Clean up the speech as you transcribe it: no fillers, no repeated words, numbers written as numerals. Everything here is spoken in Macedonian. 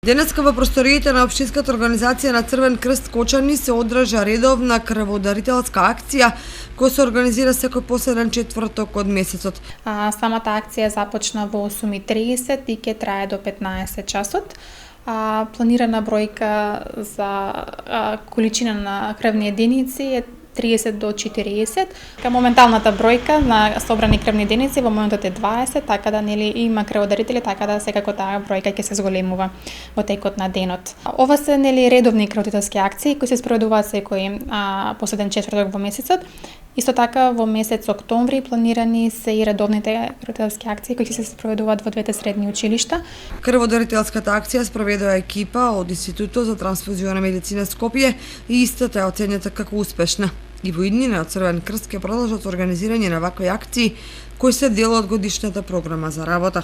Денеска во просториите на Општинската организација на Црвен крст Кочани се одржа редовна крводарителска акција која се организира секој последен четврток од месецот. Самата акција започна во 8:30 и ќе трае до 15 часот. Планирана бројка за количина на крвни единици е 30 до 40. Моменталната бројка на собрани крвни единици во моментот е 20, така да има крводарители, така да секако таа бројка ќе се зголемува во текот на денот. Ова се редовни крводарителски акции кои се спроведуваат секој последен четврток во месецот. Исто така во месец октомври планирани се и редовните крводарителски акции кои ќе се спроведуваат во двете средни училишта. Крводарителската акција спроведува екипа од Институтот за трансфузиона медицина Скопје и истата е оценета како успешна. И во иднина Црвен крст ќе продолжат организирање на вакви акции кои се дел од годишната програма за работа.